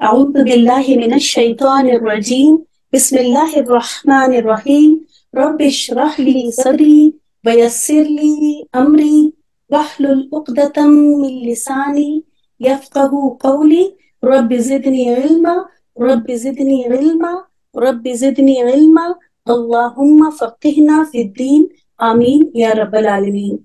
أعوذ بالله من الشيطان الرجيم بسم الله الرحمن الرحيم رب اشرح لي صدري ويسر لي أمري واحلل عقدة من لساني يفقه قولي رب زدني علما رب زدني علما رب زدني علما اللهم فقهنا في الدين آمين يا رب العالمين.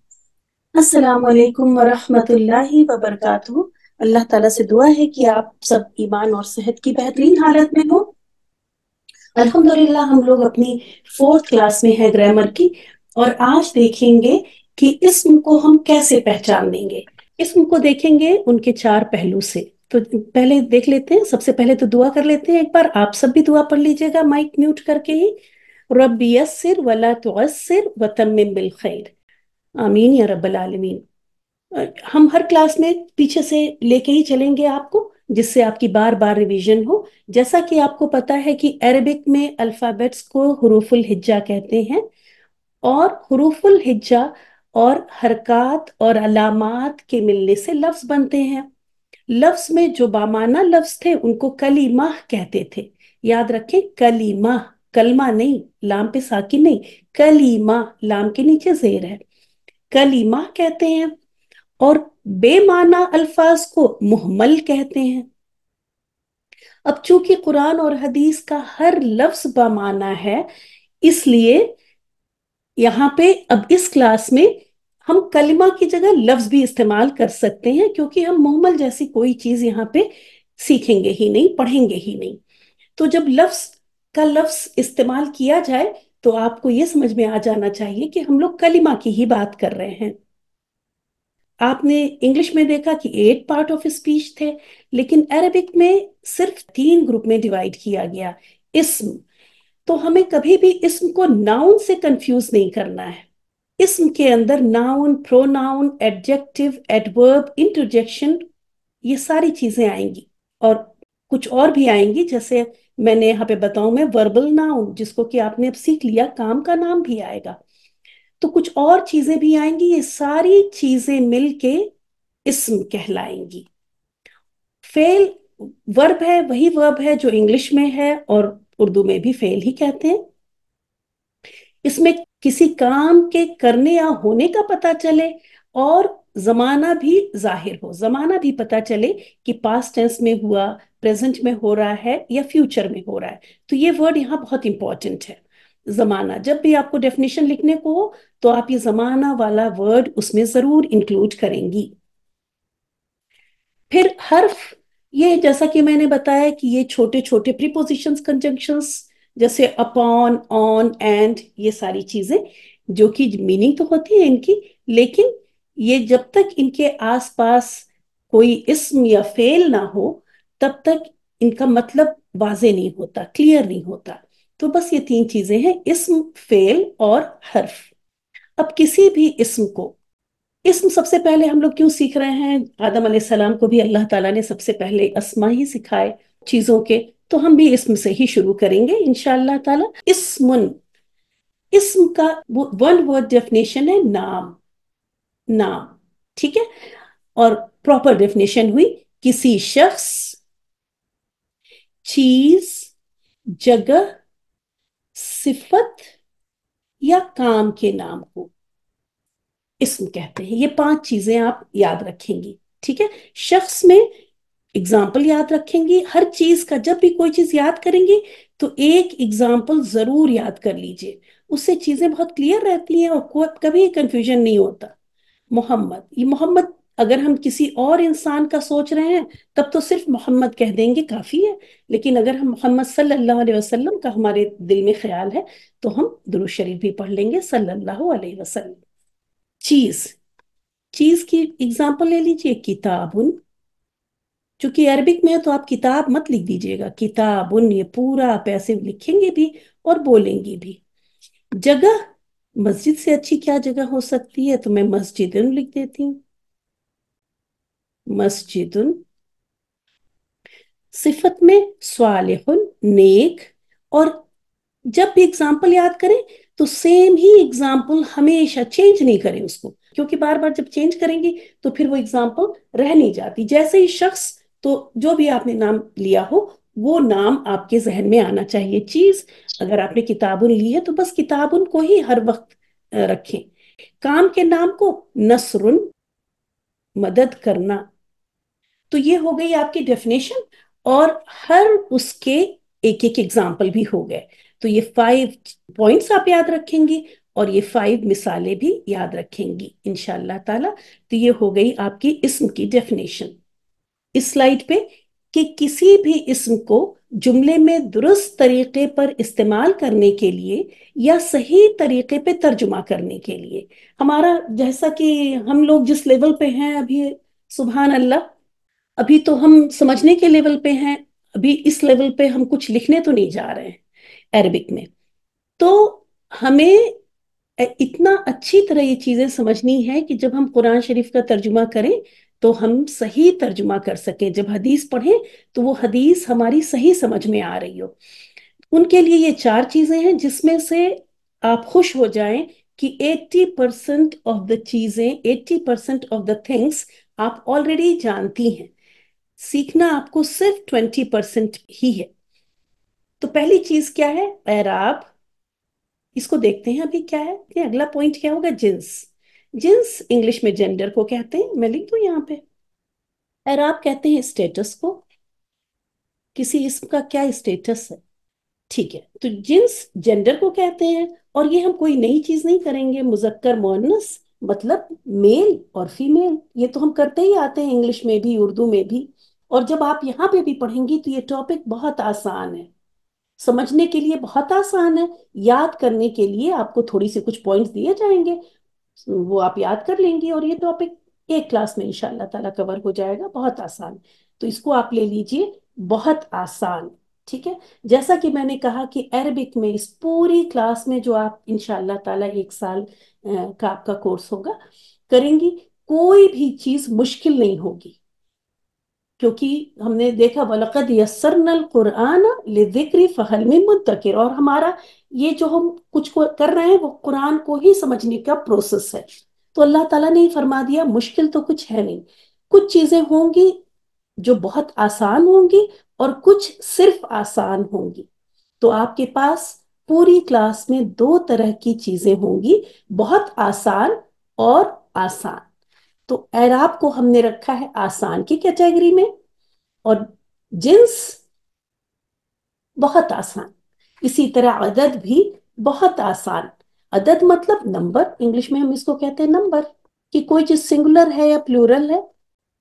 السلام علیکم ورحمۃ اللہ وبرکاتہ. اللہ تعالیٰ سے دعا ہے کہ آپ سب ایمان اور صحت کی بہترین حالت میں ہوں. الحمدللہ ہم لوگ اپنی 4th کلاس میں ہے گرامر کی، اور آج دیکھیں گے کہ اسم کو ہم کیسے پہچان دیں گے. اسم کو دیکھیں گے ان کے 4 پہلو سے. تو پہلے دیکھ لیتے ہیں، سب سے پہلے تو دعا کر لیتے ہیں. ایک بار آپ سب بھی دعا پڑھ لیجئے گا مائک میوٹ کر کے ہی. رب یسر ولا تعسر وتمم بالخیر، آمین یا رب العالمین. ہم ہر کلاس میں پیچھے سے لے کے ہی چلیں گے آپ کو، جس سے آپ کی بار بار ریویژن ہو. جیسا کہ آپ کو پتا ہے کہ عربک میں الفابیٹس کو حروف الہجا کہتے ہیں، اور حروف الہجا اور حرکات اور علامات کے ملنے سے لفظ بنتے ہیں. لفظ میں جو بامانہ لفظ تھے ان کو کلمہ کہتے تھے. یاد رکھیں، کلمہ، کلمہ نہیں، لام پہ ساکن نہیں، کلمہ، لام کے نیچے زیر ہے، کلمہ کہتے ہیں. اور بے معنی الفاظ کو محمل کہتے ہیں. اب چونکہ قرآن اور حدیث کا ہر لفظ بامعنی ہے، اس لیے یہاں پہ اب اس کلاس میں ہم کلمہ کی جگہ لفظ بھی استعمال کر سکتے ہیں، کیونکہ ہم محمل جیسی کوئی چیز یہاں پہ سیکھیں گے ہی نہیں، پڑھیں گے ہی نہیں. تو جب لفظ کا لفظ استعمال کیا جائے تو آپ کو یہ سمجھ میں آ جانا چاہیے کہ ہم لوگ کلمہ کی ہی بات کر رہے ہیں. آپ نے انگلش میں دیکھا کہ 8 پارٹ آف اسپیچ تھے، لیکن عربک میں صرف 3 گروپ میں ڈیوائیڈ کیا گیا. اسم، تو ہمیں کبھی بھی اسم کو ناؤن سے کنفیوز نہیں کرنا ہے. اسم کے اندر ناؤن، پروناؤن، ایڈجیکٹو، ایڈورب، انٹرجیکشن، یہ ساری چیزیں آئیں گی، اور کچھ اور بھی آئیں گی. جیسے میں نے یہاں پہ بتاؤں میں وربل ناؤن، جس کو کہ آپ نے اب سیکھ لیا، کام کا نام بھی آئے گا. تو کچھ اور چیزیں بھی آئیں گی. یہ ساری چیزیں مل کے اسم کہلائیں گی. فعل ورب ہے، وہی ورب ہے جو انگلش میں ہے اور اردو میں بھی فعل ہی کہتے ہیں. اس میں کسی کام کے کرنے یا ہونے کا پتہ چلے، اور زمانہ بھی ظاہر ہو، زمانہ بھی پتہ چلے کہ پاسٹ ٹینس میں ہوا، پریزنٹ میں ہو رہا ہے یا فیوچر میں ہو رہا ہے. تو یہ ورڈ یہاں بہت امپورٹنٹ ہے، زمانہ. جب بھی آپ کو ڈیفینیشن لکھنے کو ہو تو آپ یہ زمانہ والا ورڈ اس میں ضرور انکلوڈ کریں گی. پھر حرف، یہ جیسا کہ میں نے بتایا کہ یہ چھوٹے چھوٹے پریپوزیشنز، کنجنکشنز، جیسے اپون، آن، اینڈ، یہ ساری چیزیں جو کہ میننگ تو ہوتی ہے ان کی، لیکن یہ جب تک ان کے آس پاس کوئی اسم یا فعل نہ ہو تب تک ان کا مطلب واضح نہیں ہوتا، کلیئر نہیں ہوتا. تو بس یہ 3 چیزیں ہیں، اسم، فعل اور حرف. اب کسی بھی اسم کو، اسم سب سے پہلے ہم لوگ کیوں سیکھ رہے ہیں؟ آدم علیہ السلام کو بھی اللہ تعالیٰ نے سب سے پہلے اسما ہی سکھائے چیزوں کے، تو ہم بھی اسم سے ہی شروع کریں گے انشاءاللہ تعالیٰ. اسمن، اسم کا ون ورڈ ڈیفینیشن ہے نام، نام، ٹھیک ہے. اور پراپر ڈیفینیشن ہوئی کسی شخص، چیز، جگہ، صفت یا کام کے نام کو اسم کہتے ہیں. یہ 5 چیزیں آپ یاد رکھیں گی، ٹھیک ہے. شخص میں اگزامپل یاد رکھیں گی. ہر چیز کا جب بھی کوئی چیز یاد کریں گی تو ایک اگزامپل ضرور یاد کر لیجئے، اس سے چیزیں بہت کلیئر رہتی ہیں اور کبھی کنفیوژن نہیں ہوتا. محمد، یہ محمد اگر ہم کسی اور انسان کا سوچ رہے ہیں تب تو صرف محمد کہہ دیں گے، کافی ہے. لیکن اگر ہم محمد صلی اللہ علیہ وسلم کا ہمارے دل میں خیال ہے تو ہم درود شریف بھی پڑھ لیں گے صلی اللہ علیہ وسلم. چیز، چیز کی اگزامپل لے لیجئے کتابن. چونکہ عربک میں ہے تو آپ کتاب مت لکھ دیجئے گا، کتابن، یہ پورا آپ ایسے لکھیں گے بھی اور بولیں گے بھی. جگہ، مسجد سے اچھی کیا جگہ ہو سکتی ہے، تو میں مسجدن لکھ دیتی ہوں، مسجدن. صفت میں صالحن، نیک. اور جب بھی اگزامپل یاد کریں تو سیم ہی اگزامپل ہمیشہ چینج نہیں کریں اس کو، کیونکہ بار بار جب چینج کریں گی تو پھر وہ اگزامپل رہ نہیں جاتی. جیسے ہی شخص تو جو بھی آپ نے نام لیا ہو وہ نام آپ کے ذہن میں آنا چاہیے چیز. اگر آپ نے کتابن لی ہے تو بس کتابن کو ہی ہر وقت رکھیں. کام کے نام کو نصر، مدد کرنا. تو یہ ہو گئی آپ کی ڈیفینیشن، اور ہر اس کے ایک ایک ایگزامپل بھی ہو گئے. تو یہ 5 پوائنٹس آپ یاد رکھیں گی اور یہ 5 مثالیں بھی یاد رکھیں گی انشاءاللہ تعالی. تو یہ ہو گئی آپ کی اسم کی ڈیفینیشن. اس سلائیڈ پہ کہ کسی بھی اسم کو جملے میں درست طریقے پر استعمال کرنے کے لیے یا صحیح طریقے پہ ترجمہ کرنے کے لیے، ہمارا جیسا کہ ہم لوگ جس لیول پہ ہیں ابھی، سبحان اللہ، ابھی تو ہم سمجھنے کے لیول پہ ہیں. ابھی اس لیول پہ ہم کچھ لکھنے تو نہیں جا رہے ہیں عربک میں. تو ہمیں اتنا اچھی طرح یہ چیزیں سمجھنی ہے کہ جب ہم قرآن شریف کا ترجمہ کریں تو ہم صحیح ترجمہ کر سکیں. جب حدیث پڑھیں تو وہ حدیث ہماری صحیح سمجھ میں آ رہی ہو. ان کے لیے یہ 4 چیزیں ہیں جس میں سے آپ خوش ہو جائیں کہ 80% آف دا چیزیں، 80% آف دا تھنگس آپ آلریڈی جانتی ہیں. سیکھنا آپ کو صرف 20% ہی ہے. تو پہلی چیز کیا ہے؟ اعراب. اس کو دیکھتے ہیں ابھی کیا ہے کہ اگلا پوائنٹ کیا ہوگا؟ جنس. جنس انگلش میں جینڈر کو کہتے ہیں. میں لکھ دوں یہاں پہ. اعراب کہتے ہیں اسٹیٹس کو. کسی اسم کا کیا اسٹیٹس ہے. ٹھیک ہے، تو جنس جینڈر کو کہتے ہیں. اور یہ ہم کوئی نئی چیز نہیں کریں گے. مذکر مؤنث مطلب میل اور فیمیل، یہ تو ہم کرتے ہی آتے ہیں انگلش میں بھی اردو میں بھی. اور جب آپ یہاں پہ بھی پڑھیں گی تو یہ ٹاپک بہت آسان ہے، سمجھنے کے لیے بہت آسان ہے. یاد کرنے کے لیے آپ کو تھوڑی سی کچھ پوائنٹس دیے جائیں گے، وہ آپ یاد کر لیں گی اور یہ ٹاپک ایک کلاس میں انشاءاللہ تعالیٰ کور ہو جائے گا. بہت آسان. تو اس کو آپ لے لیجئے، بہت آسان. ٹھیک ہے. جیسا کہ میں نے کہا کہ عربک میں اس پوری کلاس میں جو آپ انشاءاللہ تعالیٰ 1 سال کا آپ کا کورس ہوگا کریں گی، کوئی بھی چیز مشکل نہیں ہوگی. کیونکہ ہم نے دیکھا وَلَقَدْ يَسَّرْنَا الْقُرْآنَ لِلذِّكْرِ فَهَلْ مِن مُدَّكِرٍ، اور ہمارا یہ جو ہم کچھ کر رہے ہیں وہ قرآن کو ہی سمجھنے کا پروسیس ہے. تو اللہ تعالیٰ نے ہی فرما دیا مشکل تو کچھ ہے نہیں. کچھ چیزیں ہوں گی جو بہت آسان ہوں گی اور کچھ صرف آسان ہوں گی. تو آپ کے پاس پوری کلاس میں 2 طرح کی چیزیں ہوں گی، بہت آسان اور آسان. تو اعراب کو ہم نے رکھا ہے آسان کی کیٹیگری میں، اور جنس بہت آسان. اسی طرح عدد بھی بہت آسان. عدد مطلب نمبر، انگلش میں ہم اس کو کہتے ہیں نمبر. کہ کوئی چیز سنگولر ہے یا پلورل ہے.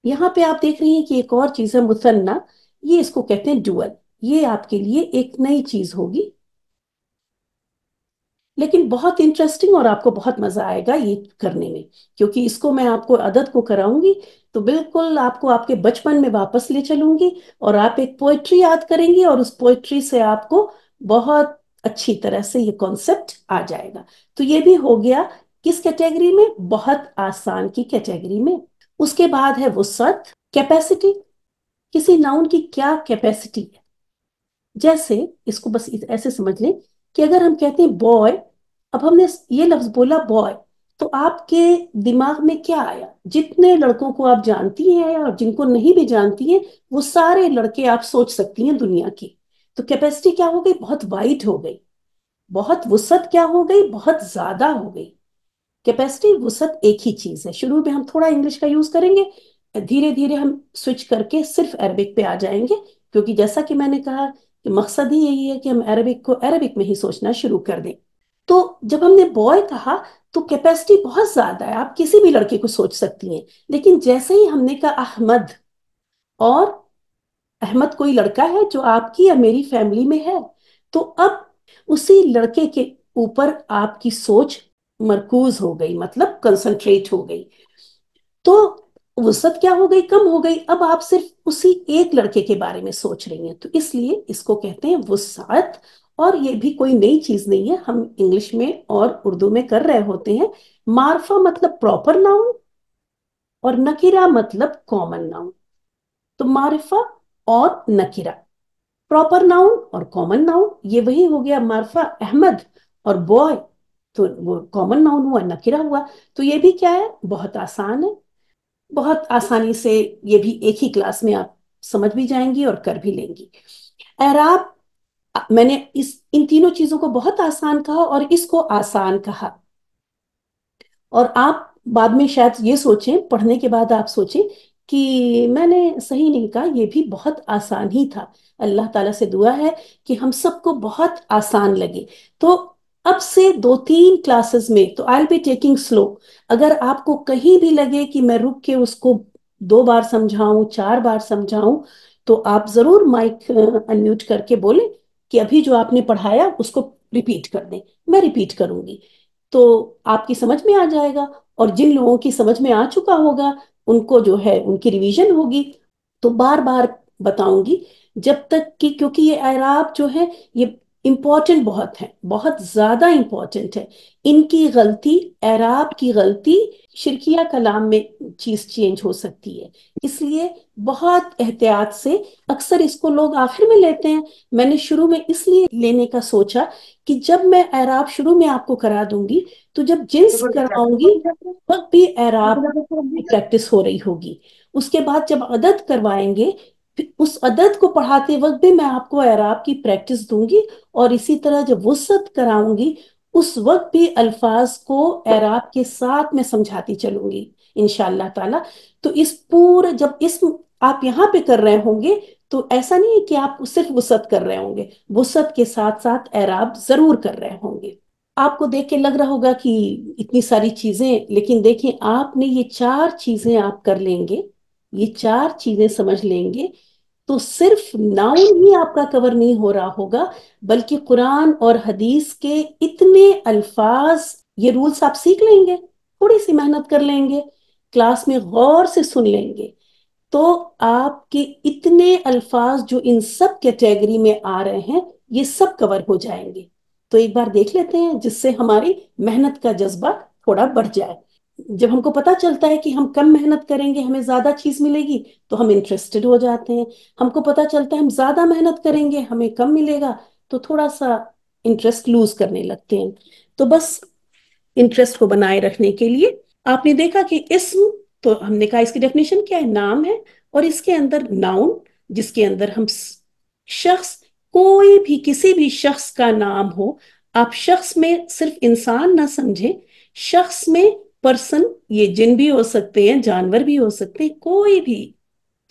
یہاں پہ آپ دیکھ رہی ہیں کہ ایک اور چیز ہے مثنیٰ، یہ اس کو کہتے ہیں ڈوئل. یہ آپ کے لیے ایک نئی چیز ہوگی لیکن بہت انٹرسٹنگ، اور آپ کو بہت مزہ آئے گا یہ کرنے میں. کیونکہ اس کو میں آپ کو عدد کو کراؤں گی تو بالکل آپ کو آپ کے بچپن میں واپس لے چلوں گی، اور آپ ایک پوئٹری یاد کریں گی اور اس پوئٹری سے آپ کو بہت اچھی طرح سے یہ کانسیپٹ آ جائے گا. تو یہ بھی ہو گیا کس کیٹیگری میں؟ بہت آسان کی کیٹیگری میں. اس کے بعد ہے وسعت. کیپیسٹی، کسی ناؤن کی کیا کیپیسٹی ہے. جیسے اس کو بس ایسے سمجھ لیں کہ اگر ہم کہتے ہیں بوائے، اب ہم نے یہ لفظ بولا بوائے، تو آپ کے دماغ میں کیا آیا؟ جتنے لڑکوں کو آپ جانتی ہیں اور جن کو نہیں بھی جانتی ہیں وہ سارے لڑکے آپ سوچ سکتی ہیں دنیا کی. تو کیپیسٹی کیا ہو گئی؟ بہت وائڈ ہو گئی. بہت وسعت کیا ہو گئی؟ بہت زیادہ ہو گئی. کیپیسٹی وسعت ایک ہی چیز ہے. شروع میں ہم تھوڑا انگلش کا یوز کریں گے، دھیرے دھیرے ہم سوئچ کر کے صرف عربک پہ آ جائیں گے. کیونکہ جیسا کہ میں نے کہا کہ مقصد ہی یہی ہے کہ ہم عربک کو عربک میں ہی سوچنا شروع کر دیں. تو جب ہم نے بوائے کہا تو کیپیسٹی بہت زیادہ ہے، آپ کسی بھی لڑکے کو سوچ سکتی ہیں. لیکن جیسے ہی ہم نے کہا احمد، اور احمد کوئی لڑکا ہے جو آپ کی یا میری فیملی میں ہے، تو اب اسی لڑکے کے اوپر آپ کی سوچ مرکوز ہو گئی، مطلب کنسنٹریٹ ہو گئی. تو وسعت کیا ہو گئی؟ کم ہو گئی. اب آپ صرف اسی ایک لڑکے کے بارے میں سوچ رہی ہیں. تو اس لیے اس کو کہتے ہیں وسعت. اور یہ بھی کوئی نئی چیز نہیں ہے، ہم انگلش میں اور اردو میں کر رہے ہوتے ہیں. معرفہ مطلب پراپر ناؤن، اور نکرہ مطلب کامن ناؤن. تو معرفہ اور نکرہ، پراپر ناؤن اور کامن ناؤن، یہ وہی ہو گیا معرفہ احمد، اور بوائے تو وہ کامن ناؤن ہوا، نکرہ ہوا. تو یہ بھی کیا ہے؟ بہت آسان ہے. بہت آسانی سے یہ بھی ایک ہی کلاس میں آپ سمجھ بھی جائیں گی اور کر بھی لیں گی۔ اعراب میں نے ان تینوں چیزوں کو بہت آسان کہا اور اس کو آسان کہا، اور آپ بعد میں شاید یہ سوچیں، پڑھنے کے بعد آپ سوچیں کہ میں نے صحیح نہیں کہا، یہ بھی بہت آسان ہی تھا۔ اللہ تعالیٰ سے دعا ہے کہ ہم سب کو بہت آسان لگے۔ تو اب سے 2-3 کلاسز میں تو I'll be taking slow۔ اگر آپ کو کہیں بھی لگے کہ میں رک کے اس کو 2 بار سمجھاؤں، 4 بار سمجھاؤں، تو آپ ضرور مائک انمیوٹ کر کے بولیں کہ ابھی جو آپ نے پڑھایا اس کو ریپیٹ کر دیں، میں ریپیٹ کروں گی، تو آپ کی سمجھ میں آ جائے گا۔ اور جن لوگوں کی سمجھ میں آ چکا ہوگا ان کو جو ہے ان کی ریویژن ہوگی۔ تو بار بار بتاؤں گی جب تک کہ، کیونکہ یہ اعراب جو ہے یہ امپورٹنٹ بہت ہے، بہت زیادہ امپورٹنٹ ہے۔ ان کی غلطی، اعراب کی غلطی شرکیہ کلام میں چیز چینج ہو سکتی ہے، اس لیے بہت احتیاط سے۔ اکثر اس کو لوگ آخر میں لیتے ہیں، میں نے شروع میں اس لیے لینے کا سوچا کہ جب میں اعراب شروع میں آپ کو کرا دوں گی تو جب جنس کراؤں گی وقت بھی اعراب کی پریکٹس ہو رہی ہوگی، اس کے بعد جب عدد کروائیں گے پھر اس عدد کو پڑھاتے وقت بھی میں آپ کو اعراب کی پریکٹس دوں گی، اور اسی طرح جب وسعت کراؤں گی اس وقت بھی الفاظ کو اعراب کے ساتھ میں سمجھاتی چلوں گی انشاءاللہ تعالی۔ تو اس پورے جب اسم آپ یہاں پہ کر رہے ہوں گے تو ایسا نہیں ہے کہ آپ صرف وسعت کر رہے ہوں گے، وسعت کے ساتھ ساتھ اعراب ضرور کر رہے ہوں گے۔ آپ کو دیکھ کے لگ رہا ہوگا کہ اتنی ساری چیزیں، لیکن دیکھیں آپ نے یہ 4 چیزیں آپ کر لیں گے، یہ 4 چیزیں سمجھ لیں گے تو صرف ناؤن ہی آپ کا کور نہیں ہو رہا ہوگا، بلکہ قرآن اور حدیث کے اتنے الفاظ، یہ رولز آپ سیکھ لیں گے، تھوڑی سی محنت کر لیں گے، کلاس میں غور سے سن لیں گے، تو آپ کے اتنے الفاظ جو ان سب کیٹیگری میں آ رہے ہیں یہ سب کور ہو جائیں گے۔ تو ایک بار دیکھ لیتے ہیں جس سے ہماری محنت کا جذبہ تھوڑا بڑھ جائے۔ جب ہم کو پتا چلتا ہے کہ ہم کم محنت کریں گے ہمیں زیادہ چیز ملے گی تو ہم انٹرسٹڈ ہو جاتے ہیں، ہم کو پتا چلتا ہے ہم زیادہ محنت کریں گے ہمیں کم ملے گا تو تھوڑا سا انٹرسٹ لوز کرنے لگتے ہیں۔ تو بس انٹرسٹ کو بنائے رکھنے کے لیے آپ نے دیکھا کہ اسم، تو ہم نے کہا اس کی ڈیفینیشن کیا ہے، نام ہے، اور اس کے اندر ناؤن جس کے اندر ہم شخص، کوئی بھی کسی بھی شخص کا نام ہو، آپ شخص میں صرف انسان نہ سمجھیں، شخص میں پرسن، یہ جن بھی ہو سکتے ہیں، جانور بھی ہو سکتے ہیں، کوئی بھی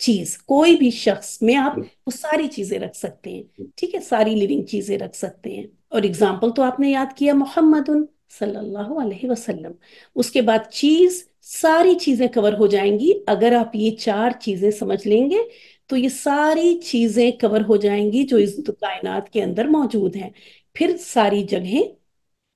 چیز، کوئی بھی شخص میں آپ وہ ساری چیزیں رکھ سکتے ہیں، ٹھیک ہے، ساری لیونگ چیزیں رکھ سکتے ہیں۔ اور اگزامپل تو آپ نے یاد کیا محمد صلی اللہ علیہ وسلم، اس کے بعد چیز، ساری چیزیں کور ہو جائیں گی۔ اگر آپ یہ 4 چیزیں سمجھ لیں گے تو یہ ساری چیزیں کور ہو جائیں گی جو اس کائنات کے اندر موجود ہیں۔ پھر ساری جگہیں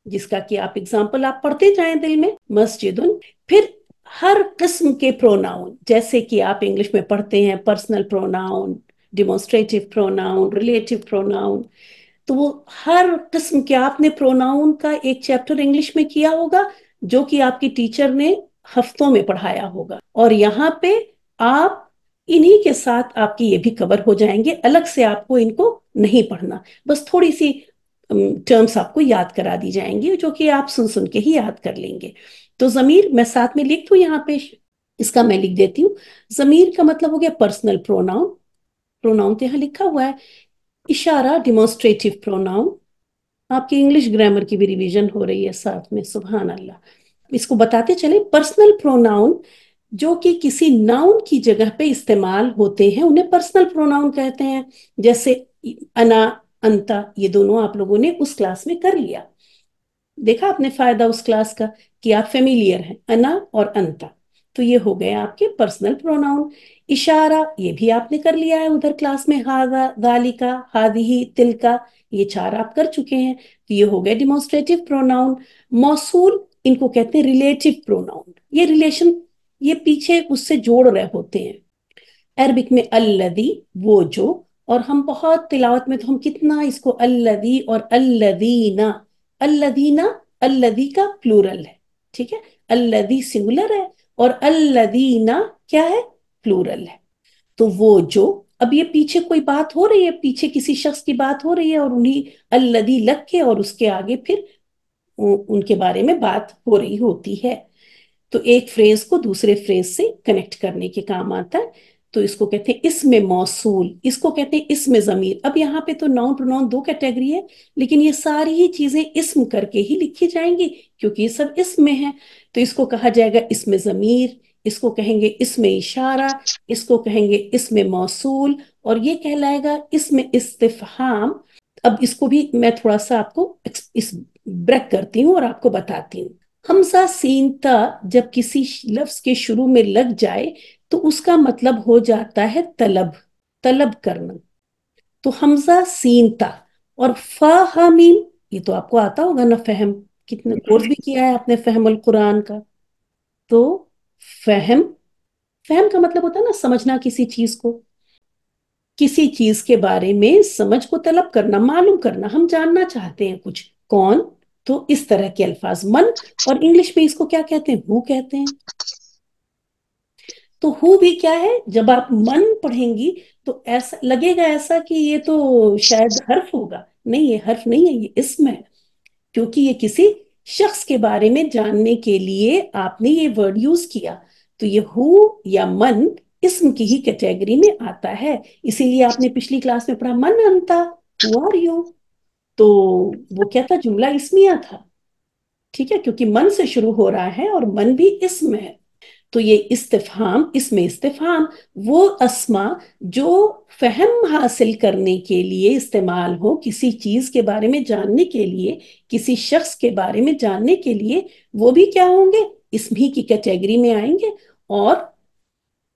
جس کا کہ آپ اگزامپل آپ پڑھتے جائیں دل میں، مسجد، پھر ہر قسم کے پروناؤن، جیسے کہ آپ انگلش میں پڑھتے ہیں personal pronoun, demonstrative pronoun, relative pronoun, تو وہ ہر قسم کے آپ نے پروناؤن کا ایک چیپٹر انگلش میں کیا ہوگا جو کہ آپ کی ٹیچر نے ہفتوں میں پڑھایا ہوگا، اور یہاں پہ آپ انہی کے ساتھ آپ کی یہ بھی کور ہو جائیں گے، الگ سے آپ کو ان کو نہیں پڑھنا، بس تھوڑی سی ٹرمز آپ کو یاد کرا دی جائیں گی جو کہ آپ سن سن کے ہی یاد کر لیں گے۔ تو ضمیر میں ساتھ میں لکھ دوں یہاں پہ، اس کا میں لکھ دیتی ہوں۔ ضمیر کا مطلب ہو گیا پرسنل پروناؤن، پروناؤن تو یہاں لکھا ہوا ہے، اشارہ ڈیمونسٹریٹو پروناؤن، آپ کی انگلش گرامر کی بھی ریویژن ہو رہی ہے ساتھ میں، سبحان اللہ۔ اس کو بتاتے چلیں، پرسنل پروناؤن جو کہ کسی ناؤن کی جگہ پہ استعمال ہوتے ہیں انہیں پرسنل پروناؤن کہتے ہیں، جیسے انا، انتا، یہ دونوں آپ لوگوں نے اس کلاس میں کر لیا، دیکھا آپ نے فائدہ اس کلاس کا کہ آپ فیملیئر ہیں، انا اور انتا، تو یہ ہو گئے آپ کے پرسنل پروناؤن۔ اشارہ یہ بھی آپ نے کر لیا ہے ادھر کلاس میں، ہاذا، ذالکا، ہادہی، تلکا، یہ 4 آپ کر چکے ہیں، تو یہ ہو گئے ڈیمونسٹریٹو پروناؤن۔ موصول ان کو کہتے ہیں ریلیٹو پروناؤن، یہ ریلیشن، یہ پیچھے اس سے جوڑ رہے ہوتے ہیں۔ عربک میں الذی، وہ جو، اور ہم بہت تلاوت میں تو ہم کتنا اس کو الذی اور الذین، الذین، الذی کا پلورل ہے، ٹھیک ہے، الذی سنگولر ہے اور الذین کیا ہے، پلورل ہے۔ تو وہ جو، اب یہ پیچھے کوئی بات ہو رہی ہے، پیچھے کسی شخص کی بات ہو رہی ہے اور انہیں الذی لگ کے اور اس کے آگے پھر ان کے بارے میں بات ہو رہی ہوتی ہے، تو ایک فریز کو دوسرے فریز سے کنیکٹ کرنے کے کام آتا ہے۔ تو اس کو کہتے ہیں اسم موصول، اس کو کہتے ہیں اسم ضمیر. اب یہاں پہ تو ناؤن پروناؤن دو کیٹیگری ہے، لیکن یہ ساری ہی چیزیں اسم کر کے ہی لکھی جائیں گی کیونکہ یہ سب اسم میں ہیں. تو اس کو کہا جائے گا اسم ضمیر، اس کو کہیں گے اسم اشارہ، اس کو کہیں گے اسم موصول، اور یہ کہلائے گا اسم استفہام. اب اس کو بھی میں تھوڑا سا آپ کو اس بریک کرتی ہوں اور آپ کو بتاتی ہوں. حمزہ سین تا جب کسی لفظ کے شروع میں لگ جائے تو اس کا مطلب ہو جاتا ہے طلب، طلب کرنا. تو حمزہ سین تا اور فا ہا میم، یہ تو آپ کو آتا ہوگا نا، فہم کتنا کورس بھی کیا ہے آپ نے فہم القرآن کا. تو فہم، فہم کا مطلب ہوتا ہے نا سمجھنا کسی چیز کو، کسی چیز کے بارے میں سمجھ کو طلب کرنا، معلوم کرنا، ہم جاننا چاہتے ہیں کچھ کون. تو اس طرح کے الفاظ من، اور انگلش میں اس کو کیا کہتے ہیں؟ ہو کہتے ہیں. تو ہو بھی کیا ہے؟ جب آپ من پڑھیں گی تو ایسا لگے گا ایسا کہ یہ تو شاید حرف ہوگا. نہیں، یہ حرف نہیں ہے، یہ اسم ہے، کیونکہ یہ کسی شخص کے بارے میں جاننے کے لیے آپ نے یہ ورڈ یوز کیا. تو یہ ہو یا من اسم کی ہی کیٹیگری میں آتا ہے. اسی لیے آپ نے پچھلی کلاس میں پڑھا من انتا، ہو آر یو. تو وہ کیا تھا؟ جملہ اسمیہ تھا. ٹھیک ہے، کیونکہ من سے شروع ہو رہا ہے اور من بھی اسم ہے. تو یہ استفہام، اسم استفہام وہ اسما جو فہم حاصل کرنے کے لیے استعمال ہو، کسی چیز کے بارے میں جاننے کے لیے، کسی شخص کے بارے میں جاننے کے لیے، وہ بھی کیا ہوں گے؟ اسم ہی کی کیٹیگری میں آئیں گے. اور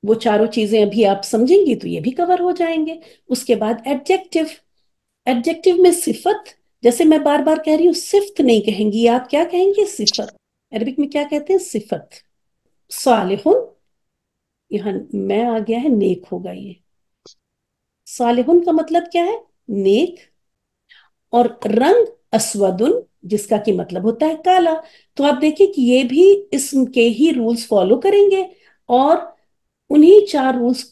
وہ چاروں چیزیں ابھی آپ سمجھیں گی تو یہ بھی کور ہو جائیں گے. اس کے بعد ایڈجیکٹو. ایڈجیکٹو میں صفت، جیسے میں بار بار کہہ رہی ہوں صفت نہیں کہیں گی آپ، کیا کہیں گے؟ صفت. عربک میں کیا کہتے ہیں؟ صفت. صالحن، یہاں میں آ گیا ہے نیک ہوگا یہ. صالحن کا مطلب کیا ہے؟ نیک. اور رنگ اسودن، جس کا کی مطلب ہوتا ہے کالا. تو آپ دیکھیں کہ یہ بھی اسم کے ہی رولز فالو کریں گے، اور انہی چار رولز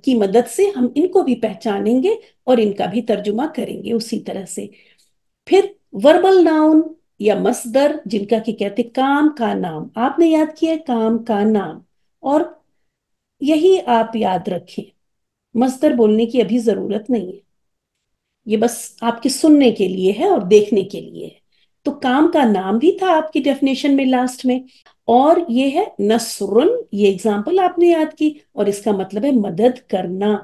کی مدد سے ہم ان کو بھی پہچانیں گے اور ان کا بھی ترجمہ کریں گے اسی طرح سے. پھر وربل ناؤن یا مصدر، جن کا کی کہتے کام کا نام. آپ نے یاد کیا ہے کام کا نام، اور یہی آپ یاد رکھیں، مصدر بولنے کی ابھی ضرورت نہیں ہے، یہ بس آپ کے سننے کے لیے ہے اور دیکھنے کے لیے ہے. تو کام کا نام بھی تھا آپ کی ڈیفینیشن میں لاسٹ میں. اور یہ ہے نصرن، یہ اگزامپل آپ نے یاد کی، اور اس کا مطلب ہے مدد کرنا.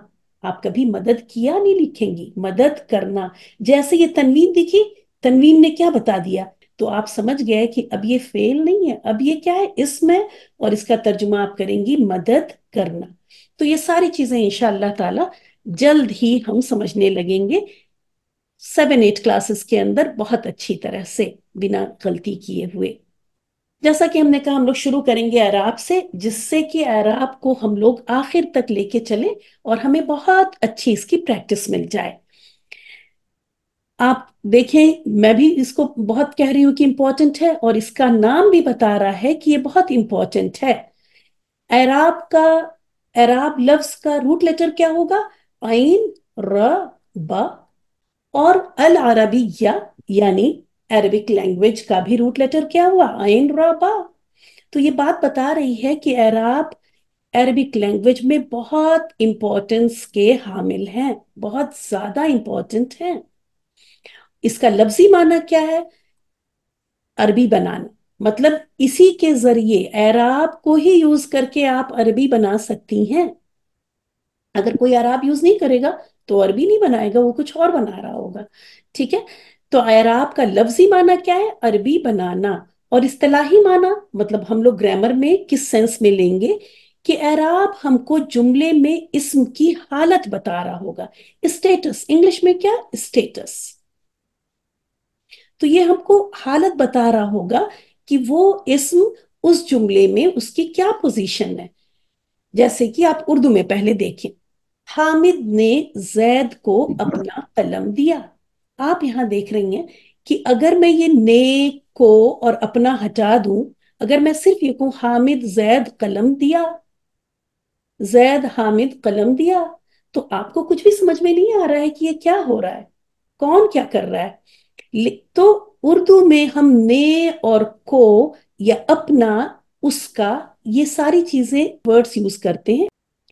آپ کبھی مدد کیا نہیں لکھیں گی، مدد کرنا. جیسے یہ تنوین دکھی، تنوین نے کیا بتا دیا؟ تو آپ سمجھ گئے کہ اب یہ فعل نہیں ہے، اب یہ کیا ہے؟ اسم ہے، اور اس کا ترجمہ آپ کریں گی مدد کرنا. تو یہ ساری چیزیں انشاءاللہ تعالی جلد ہی ہم سمجھنے لگیں گے 7-8 کلاسز کے اندر بہت اچھی طرح سے، بنا غلطی کیے ہوئے. جیسا کہ ہم نے کہا ہم لوگ شروع کریں گے اعراب سے، جس سے کہ اعراب کو ہم لوگ آخر تک لے کے چلیں اور ہمیں بہت اچھی اس کی پریکٹس مل جائے. آپ دیکھیں میں بھی اس کو بہت کہہ رہی ہوں کہ امپورٹنٹ ہے، اور اس کا نام بھی بتا رہا ہے کہ یہ بہت امپورٹنٹ ہے. اعراب کا، اعراب لفظ کا روٹ لیٹر کیا ہوگا؟ عین، ر، با. اور العربیہ یعنی عربک لینگویج کا بھی روٹ لیٹر کیا ہوا؟ عین، را، با. تو یہ بات بتا رہی ہے کہ اعراب عربک لینگویج میں بہت امپورٹنس کے حامل ہیں، بہت زیادہ امپورٹنٹ ہیں. اس کا لفظی معنی کیا ہے؟ عربی بنانا. مطلب اسی کے ذریعے اعراب کو ہی یوز کر کے آپ عربی بنا سکتی ہیں. اگر کوئی اعراب یوز نہیں کرے گا تو عربی نہیں بنائے گا، وہ کچھ اور بنا رہا ہوگا. ٹھیک ہے، تو اعراب کا لفظی معنی کیا ہے؟ عربی بنانا. اور اصطلاحی معنی مطلب ہم لوگ گرامر میں کس سینس میں لیں گے کہ اعراب ہم کو جملے میں اسم کی حالت بتا رہا ہوگا. اسٹیٹس، انگلش میں کیا؟ اسٹیٹس. تو یہ ہم کو حالت بتا رہا ہوگا کہ وہ اسم اس جملے میں اس کی کیا پوزیشن ہے. جیسے کہ آپ اردو میں پہلے دیکھیں، حامد نے زید کو اپنا قلم دیا. آپ یہاں دیکھ رہی ہیں کہ اگر میں یہ نے کو اور اپنا ہٹا دوں، اگر میں صرف یہ کہوں حامد زید قلم دیا، زید حامد قلم دیا، تو آپ کو کچھ بھی سمجھ میں نہیں آ رہا ہے کہ یہ کیا ہو رہا ہے، کون کیا کر رہا ہے. تو اردو میں ہم نے اور کو یا اپنا، اس کا، یہ ساری چیزیں ورڈز یوز کرتے ہیں.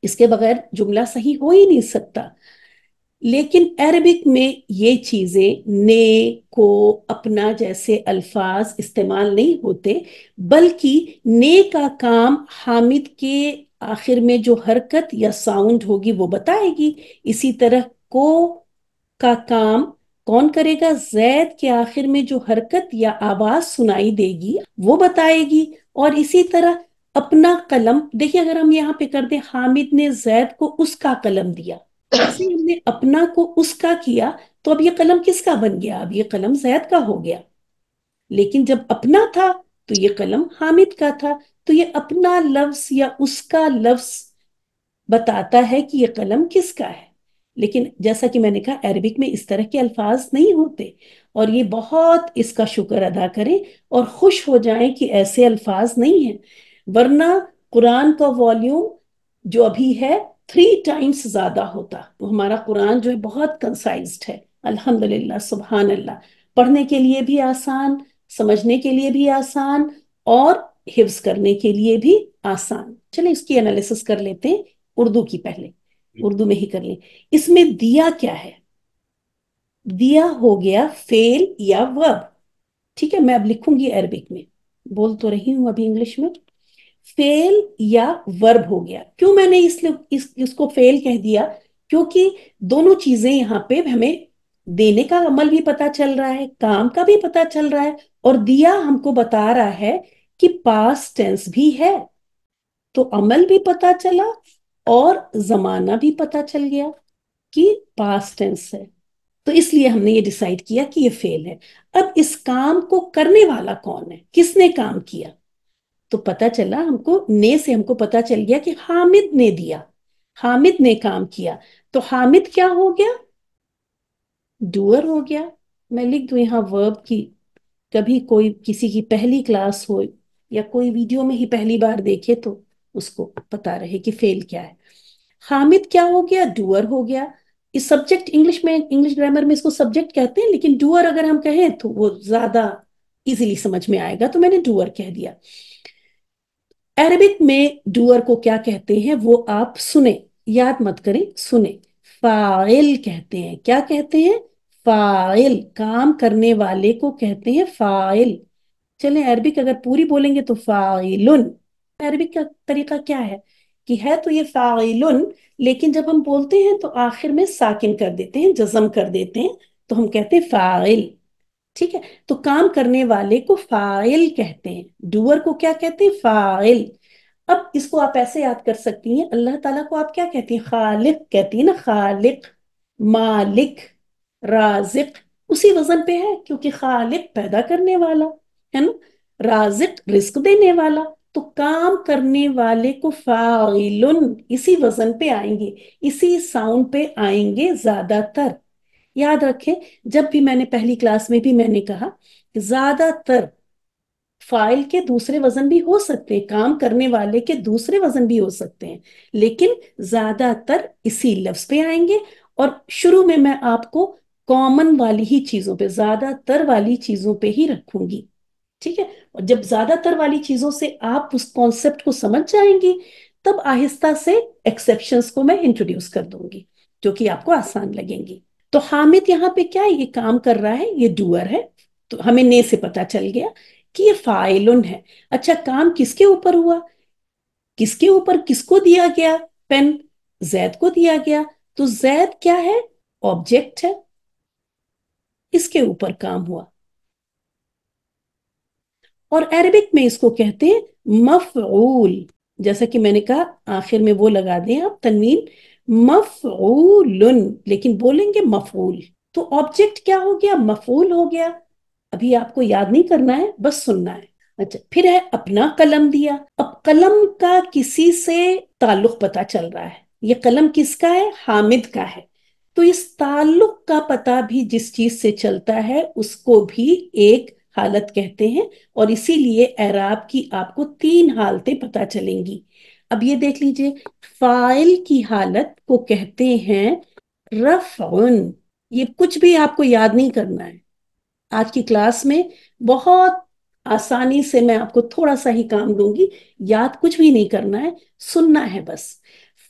اس کے بغیر جملہ صحیح ہو ہی نہیں سکتا. لیکن عربک میں یہ چیزیں نے کو اپنا جیسے الفاظ استعمال نہیں ہوتے، بلکہ نے کا کام حامد کے آخر میں جو حرکت یا ساؤنڈ ہوگی وہ بتائے گی. اسی طرح کو کا کام کون کرے گا؟ زید کے آخر میں جو حرکت یا آواز سنائی دے گی وہ بتائے گی. اور اسی طرح اپنا قلم، دیکھیں اگر ہم یہاں پہ کر دیں حامد نے زید کو اس کا قلم دیا، جیسے ہم نے اپنا کو اس کا کیا تو اب یہ قلم کس کا بن گیا؟ اب یہ قلم زید کا ہو گیا. لیکن جب اپنا تھا تو یہ قلم حامد کا تھا. تو یہ اپنا لفظ یا اس کا لفظ بتاتا ہے کہ یہ قلم کس کا ہے. لیکن جیسا کہ میں نے کہا عربک میں اس طرح کے الفاظ نہیں ہوتے، اور یہ بہت اس کا شکر ادا کریں اور خوش ہو جائیں کہ ایسے الفاظ نہیں ہیں. ورنہ قرآن کا والیوم جو ابھی ہے 3 ٹائمز زیادہ ہوتا. تو ہمارا قرآن جو ہے بہت کنسائزڈ ہے الحمدللہ سبحان اللہ، پڑھنے کے لیے بھی آسان، سمجھنے کے لیے بھی آسان، اور حفظ کرنے کے لیے بھی آسان. چلیں اس کی انالیسس کر لیتے ہیں اردو کی، پہلے اردو میں ہی کر لیں. اس میں دیا کیا ہے؟ دیا ہو گیا فعل یا ورب. ٹھیک ہے، میں اب لکھوں گی عربک میں، بول تو رہی ہوں ابھی انگلش میں. فعل یا ورب ہو گیا. کیوں میں نے اس کو فعل کہہ دیا؟ کیونکہ دونوں چیزیں یہاں پہ ہمیں دینے کا عمل بھی پتا چل رہا ہے، کام کا بھی پتا چل رہا ہے، اور دیا ہم کو بتا رہا ہے کہ پاسٹ ٹینس بھی ہے. تو عمل بھی پتا چلا اور زمانہ بھی پتا چل گیا کہ پاسٹ ٹینس ہے. تو اس لیے ہم نے یہ ڈیسائیڈ کیا کہ یہ فعل ہے. اب اس کام کو کرنے والا کون ہے؟ کس نے کام کیا؟ تو پتا چلا ہم کو نے سے ہم کو پتا چل گیا کہ حامد نے دیا، حامد نے کام کیا. تو حامد کیا ہو گیا؟ ڈوئر ہو گیا. میں لکھ دوں یہاں ورب کی، کبھی کوئی کسی کی پہلی کلاس ہو یا کوئی ویڈیو میں ہی پہلی بار دیکھے تو اس کو پتا رہے کہ فعل کیا ہے. حامد کیا ہو گیا؟ ڈوئر ہو گیا. اس سبجیکٹ انگلش گرامر میں اس کو سبجیکٹ کہتے ہیں، لیکن ڈوئر اگر ہم کہیں تو وہ زیادہ ایزیلی سمجھ میں آئے گا، تو میں نے ڈوئر کہہ دیا. عربک میں ڈوئر کو کیا کہتے ہیں وہ آپ سنیں، یاد مت کریں، سنیں. فاعل کہتے ہیں. کیا کہتے ہیں؟ فاعل. کام کرنے والے کو کہتے ہیں فاعل. چلیں عربک اگر پوری بولیں گے تو فاعلن. عربک کا طریقہ کیا ہے کہ ہے تو یہ فاعلن، لیکن جب ہم بولتے ہیں تو آخر میں ساکن کر دیتے ہیں، جزم کر دیتے ہیں، تو ہم کہتے ہیں فاعل. ٹھیک ہے، تو کام کرنے والے کو فاعل کہتے ہیں. ڈوئر کو کیا کہتے ہیں؟ فاعل. اب اس کو آپ ایسے یاد کر سکتی ہیں، اللہ تعالیٰ کو آپ کیا کہتی ہیں؟ خالق کہتی ہیں نا. خالق، مالک، رازق اسی وزن پہ ہے، کیونکہ خالق پیدا کرنے والا ہے نا، رازق رزق دینے والا. تو کام کرنے والے کو فاعلن اسی وزن پہ آئیں گے، اسی ساؤنڈ پہ آئیں گے زیادہ تر. یاد رکھیں، جب بھی میں نے پہلی کلاس میں بھی میں نے کہا کہ زیادہ تر فائل کے دوسرے وزن بھی ہو سکتے ہیں، کام کرنے والے کے دوسرے وزن بھی ہو سکتے ہیں، لیکن زیادہ تر اسی لفظ پہ آئیں گے. اور شروع میں آپ کو کامن والی ہی چیزوں پہ، زیادہ تر والی چیزوں پہ ہی رکھوں گی. ٹھیک ہے، اور جب زیادہ تر والی چیزوں سے آپ اس کانسیپٹ کو سمجھ جائیں گی، تب آہستہ سے ایکسیپشنز کو میں انٹروڈیوس کر دوں گی جو کہ آپ کو آسان لگیں گی. تو حامد یہاں پہ کیا ہے؟ یہ کام کر رہا ہے، یہ ڈوئر ہے. تو ہمیں نے سے پتا چل گیا کہ یہ فاعلن ہے. اچھا، کام کس کے اوپر ہوا؟ کس کے اوپر؟ کس کو دیا گیا پین؟ زید کو دیا گیا. تو زید کیا ہے؟ آبجیکٹ ہے، اس کے اوپر کام ہوا. اور عربک میں اس کو کہتے ہیں مفعول. جیسا کہ میں نے کہا آخر میں وہ لگا دیں آپ تنوین، مفعولن، لیکن بولیں گے مفعول. تو آبجیکٹ کیا ہو گیا؟ مفعول ہو گیا. ابھی آپ کو یاد نہیں کرنا ہے، بس سننا ہے. اچھا، پھر ہے اپنا قلم دیا. اب قلم کا کسی سے تعلق پتا چل رہا ہے. یہ قلم کس کا ہے؟ حامد کا ہے. تو اس تعلق کا پتا بھی جس چیز سے چلتا ہے اس کو بھی ایک حالت کہتے ہیں، اور اسی لیے اعراب کی آپ کو 3 حالتیں پتا چلیں گی. اب یہ دیکھ لیجئے، فاعل کی حالت کو کہتے ہیں رفعن. یہ کچھ بھی آپ کو یاد نہیں کرنا ہے. آج کی کلاس میں بہت آسانی سے میں آپ کو تھوڑا سا ہی کام دوں گی، یاد کچھ بھی نہیں کرنا ہے، سننا ہے بس.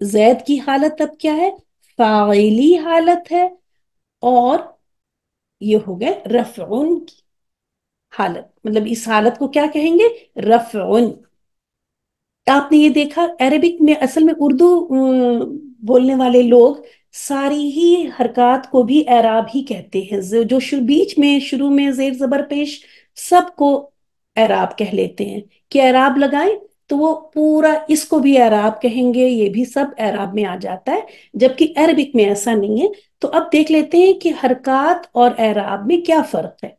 زید کی حالت اب کیا ہے؟ فاعلی حالت ہے، اور یہ ہو گئے رفعن کی حالت، مطلب اس حالت کو کیا کہیں گے؟ رفعن۔ آپ نے یہ دیکھا عربک میں، اصل میں اردو بولنے والے لوگ ساری ہی حرکات کو بھی اعراب ہی کہتے ہیں، جو بیچ میں شروع میں زیر زبر پیش، سب کو اعراب کہہ لیتے ہیں کہ اعراب لگائیں تو وہ پورا اس کو بھی اعراب کہیں گے، یہ بھی سب اعراب میں آ جاتا ہے، جبکہ عربک میں ایسا نہیں ہے۔ تو اب دیکھ لیتے ہیں کہ حرکات اور اعراب میں کیا فرق ہے۔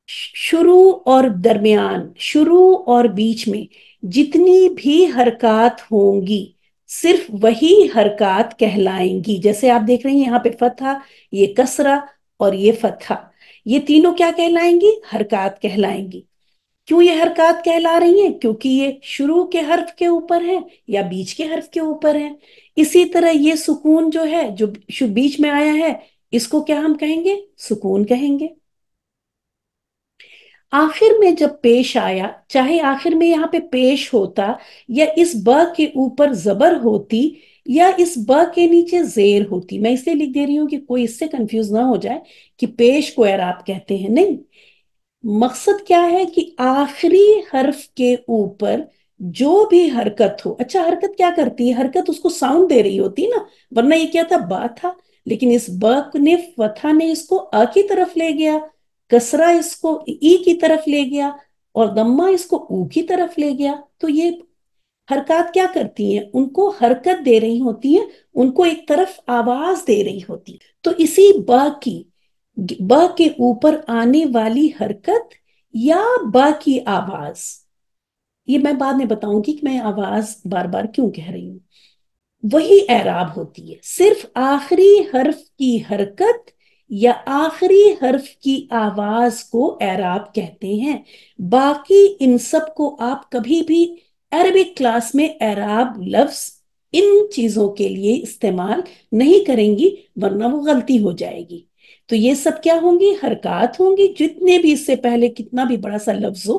شروع اور درمیان، شروع اور بیچ میں جتنی بھی حرکات ہوں گی صرف وہی حرکات کہلائیں گی۔ جیسے آپ دیکھ رہے ہیں یہاں پہ فتحہ، یہ کسرہ اور یہ فتحہ، یہ تینوں کیا کہلائیں گی؟ حرکات کہلائیں گی۔ کیوں یہ حرکات کہلا رہی ہیں؟ کیونکہ یہ شروع کے حرف کے اوپر ہے یا بیچ کے حرف کے اوپر ہے۔ اسی طرح یہ سکون جو ہے، جو بیچ میں آیا ہے، اس کو کیا ہم کہیں گے؟ سکون کہیں گے۔ آخر میں جب پیش آیا، چاہے آخر میں یہاں پہ پیش ہوتا، یا اس با کے اوپر زبر ہوتی، یا اس با کے نیچے زیر ہوتی، میں اس لیے لکھ دے رہی ہوں کہ کوئی اس سے کنفیوز نہ ہو جائے کہ پیش کو اعراب کہتے ہیں، نہیں۔ مقصد کیا ہے کہ آخری حرف کے اوپر جو بھی حرکت ہو، اچھا حرکت کیا کرتی ہے؟ حرکت اس کو ساؤنڈ دے رہی ہوتی نا، ورنہ یہ کیا تھا؟ با تھا، لیکن اس با نے، فتح نے اس کو آ کی طرف لے گیا، کسرہ اس کو ای کی طرف لے گیا، اور دمہ اس کو او کی طرف لے گیا۔ تو یہ حرکات کیا کرتی ہیں؟ ان کو حرکت دے رہی ہوتی ہیں، ان کو ایک طرف آواز دے رہی ہوتی۔ تو اسی با کے اوپر آنے والی حرکت یا با کی آواز، یہ میں بعد میں بتاؤں گی کہ میں آواز بار بار کیوں کہہ رہی ہوں، وہی اعراب ہوتی ہے۔ صرف آخری حرف کی حرکت یا آخری حرف کی آواز کو اعراب کہتے ہیں۔ باقی ان سب کو آپ کبھی بھی عربک کلاس میں اعراب لفظ ان چیزوں کے لیے استعمال نہیں کریں گی، ورنہ وہ غلطی ہو جائے گی۔ تو یہ سب کیا ہوں گی؟ حرکات ہوں گی، جتنے بھی اس سے پہلے کتنا بھی بڑا سا لفظ ہو،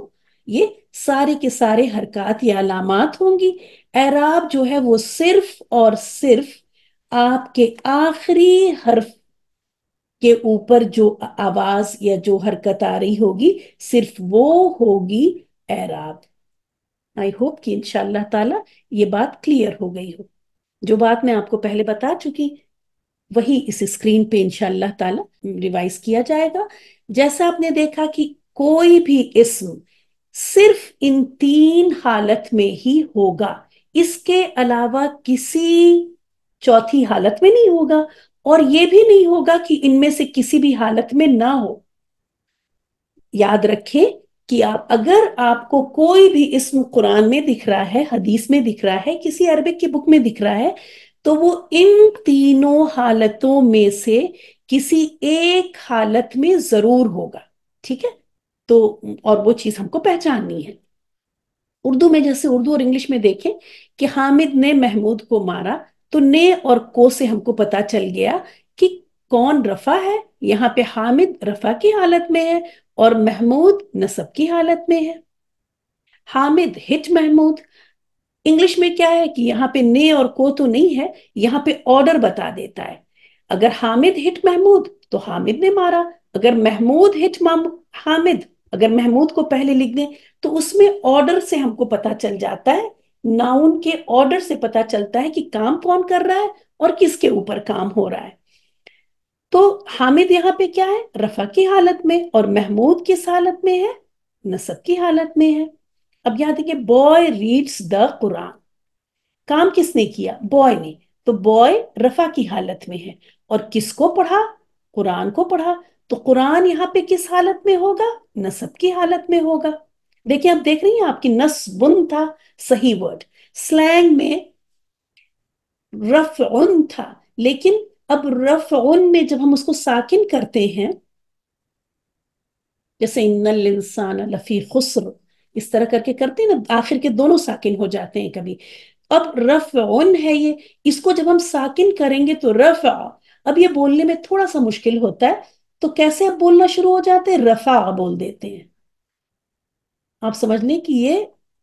یہ سارے کے سارے حرکات یا علامات ہوں گی۔ اعراب جو ہے وہ صرف اور صرف آپ کے آخری حرف کے اوپر جو آواز یا جو حرکت آ رہی ہوگی، صرف وہ ہوگی اعراب۔ آئی ہوپ کہ انشاءاللہ تعالی یہ بات کلیئر ہو گئی ہو۔ جو بات میں آپ کو پہلے بتا چکی، وہی اس اسکرین پہ انشاءاللہ تعالی ریوائز کیا جائے گا۔ جیسا آپ نے دیکھا کہ کوئی بھی اسم صرف ان تین حالت میں ہی ہوگا، اس کے علاوہ کسی چوتھی حالت میں نہیں ہوگا، اور یہ بھی نہیں ہوگا کہ ان میں سے کسی بھی حالت میں نہ ہو۔ یاد رکھیں کہ اگر آپ کو کوئی بھی اسم قرآن میں دکھ رہا ہے، حدیث میں دکھ رہا ہے، کسی عربک کی بک میں دکھ رہا ہے، تو وہ ان تینوں حالتوں میں سے کسی ایک حالت میں ضرور ہوگا، ٹھیک ہے؟ تو اور وہ چیز ہم کو پہچاننی ہے۔ اردو میں جیسے اردو اور انگلش میں دیکھیں کہ حامد نے محمود کو مارا، تو نے اور کو سے ہم کو پتا چل گیا کہ کون رفع ہے۔ یہاں پہ حامد رفع کی حالت میں ہے اور محمود نصب کی حالت میں ہے۔ حامد ہٹ محمود۔ انگلش میں کیا ہے کہ یہاں پہ نے اور کو تو نہیں ہے، یہاں پہ آرڈر بتا دیتا ہے۔ اگر حامد ہٹ محمود تو حامد نے مارا، اگر محمود ہٹ حامد، اگر محمود کو پہلے لکھ دیں تو اس میں آرڈر سے ہم کو پتا چل جاتا ہے، ناؤن کے آرڈر سے پتا چلتا ہے کہ کام کون کر رہا ہے اور کس کے اوپر کام ہو رہا ہے۔ تو حامد یہاں پہ کیا ہے؟ رفع کی حالت میں، اور محمود کس حالت میں ہے؟ نصب کی حالت میں ہے۔ اب یہاں دیکھیں، بوائے ریڈس دا قرآن، کام کس نے کیا؟ بوائے نے، تو بوائے رفع کی حالت میں ہے، اور کس کو پڑھا؟ قرآن کو پڑھا، تو قرآن یہاں پہ کس حالت میں ہوگا؟ نصب کی حالت میں ہوگا۔ دیکھیں، آپ دیکھ رہی ہیں آپ کی نصبن تھا صحیح ورڈ، سلینگ میں رفعن تھا، لیکن اب رفعن میں جب ہم اس کو ساکن کرتے ہیں، جیسے ان الانسان لفی خسر، اس طرح کر کے کرتے ہیں نا، آخر کے دونوں ساکن ہو جاتے ہیں کبھی۔ اب رفعن ہے یہ، اس کو جب ہم ساکن کریں گے تو رفع، اب یہ بولنے میں تھوڑا سا مشکل ہوتا ہے، تو کیسے اب بولنا شروع ہو جاتے ہیں؟ رفع بول دیتے ہیں۔ آپ سمجھ لیں کہ یہ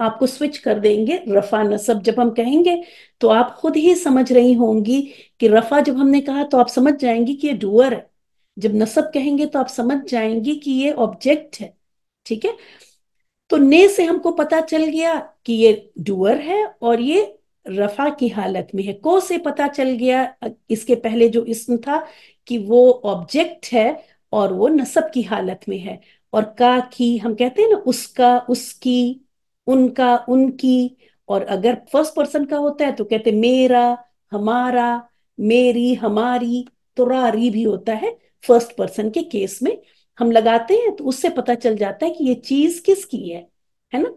آپ کو سوئچ کر دیں گے رفع نصب جب ہم کہیں گے تو آپ خود ہی سمجھ رہی ہوں گی کہ رفع جب ہم نے کہا تو آپ سمجھ جائیں گی کہ یہ ڈوئر ہے، جب نصب کہیں گے تو آپ سمجھ جائیں گی کہ یہ آبجیکٹ ہے، ٹھیک ہے؟ تو نے سے ہم کو پتا چل گیا کہ یہ ڈوئر ہے اور یہ رفع کی حالت میں ہے، کو سے پتا چل گیا اس کے پہلے جو اسم تھا کہ وہ آبجیکٹ ہے اور وہ نصب کی حالت میں ہے، اور کا کی ہم کہتے ہیں نا اس کا، اس کی، ان کا، ان کی، اور اگر فرسٹ پرسن کا ہوتا ہے تو کہتے میرا، ہمارا، میری، ہماری، تو ری بھی ہوتا ہے فرسٹ پرسن کے کیس میں ہم لگاتے ہیں تو اس سے پتا چل جاتا ہے کہ یہ چیز کس کی ہے نا؟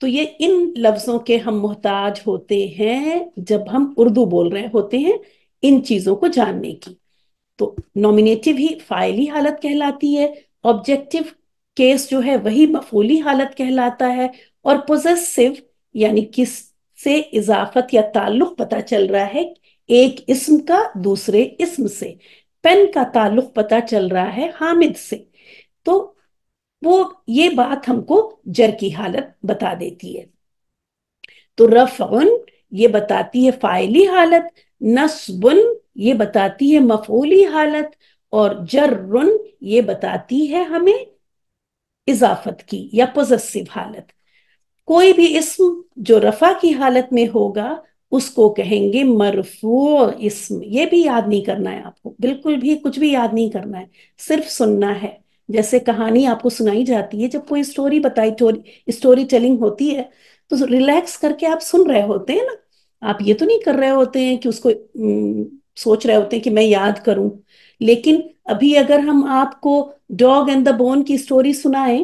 تو یہ ان لفظوں کے ہم محتاج ہوتے ہیں جب ہم اردو بول رہے ہوتے ہیں ان چیزوں کو جاننے کی۔ تو نومینیٹو ہی فاعلی حالت کہلاتی ہے، آبجیکٹو کیس جو ہے وہی مفعولی حالت کہلاتا ہے، اور پوزیسو یعنی کس سے اضافت یا تعلق پتا چل رہا ہے ایک اسم کا دوسرے اسم سے، پین کا تعلق پتا چل رہا ہے حامد سے، تو وہ یہ بات ہم کو جر کی حالت بتا دیتی ہے۔ تو رفعن یہ بتاتی ہے فاعلی حالت، نصبن یہ بتاتی ہے مفعولی حالت، اور جرن یہ بتاتی ہے ہمیں اضافت کی یا پوزیسو حالت۔ کوئی بھی اسم جو رفع کی حالت میں ہوگا اس کو کہیں گے مرفوع اسم۔ یہ بھی یاد نہیں کرنا ہے آپ کو، بالکل بھی کچھ بھی یاد نہیں کرنا ہے، صرف سننا ہے۔ جیسے کہانی آپ کو سنائی جاتی ہے، جب کوئی اسٹوری اسٹوری ٹیلنگ ہوتی ہے تو ریلیکس کر کے آپ سن رہے ہوتے ہیں نا، آپ یہ تو نہیں کر رہے ہوتے ہیں کہ اس کو سوچ رہے ہوتے ہیں کہ میں یاد کروں۔ لیکن ابھی اگر ہم آپ کو ڈاگ اینڈ دا بون کی اسٹوری سنائیں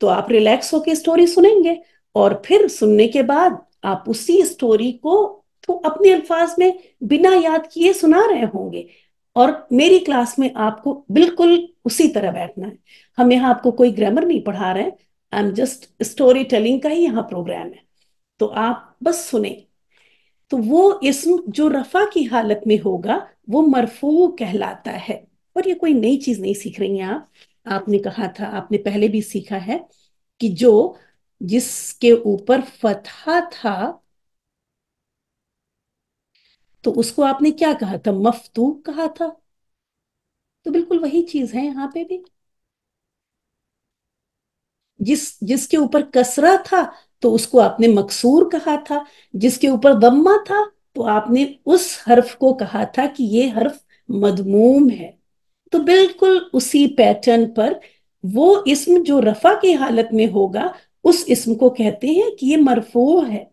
تو آپ ریلیکس ہو کے اسٹوری سنیں گے، اور پھر سننے کے بعد آپ اسی اسٹوری کو تو اپنے الفاظ میں بنا یاد کیے سنا رہے ہوں گے، اور میری کلاس میں آپ کو بالکل اسی طرح بیٹھنا ہے۔ ہم یہاں آپ کو کوئی گرامر نہیں پڑھا رہے ہیں، I am just story telling کا ہی یہاں پروگرام ہے، تو آپ بس سنیں۔ تو وہ اسم جو رفع کی حالت میں ہوگا وہ مرفوع کہلاتا ہے، اور یہ کوئی نئی چیز نہیں سیکھ رہی ہیں آپ نے کہا تھا، آپ نے پہلے بھی سیکھا ہے کہ جس کے اوپر فتحہ تھا تو اس کو آپ نے کیا کہا تھا؟ مفتوح کہا تھا، تو بالکل وہی چیز ہے یہاں پہ بھی۔ جس کے اوپر کسرہ تھا تو اس کو آپ نے مکسور کہا تھا، جس کے اوپر ضمہ تھا تو آپ نے اس حرف کو کہا تھا کہ یہ حرف مضموم ہے۔ تو بالکل اسی پیٹرن پر وہ اسم جو رفع کی حالت میں ہوگا اس اسم کو کہتے ہیں کہ یہ مرفوع ہے،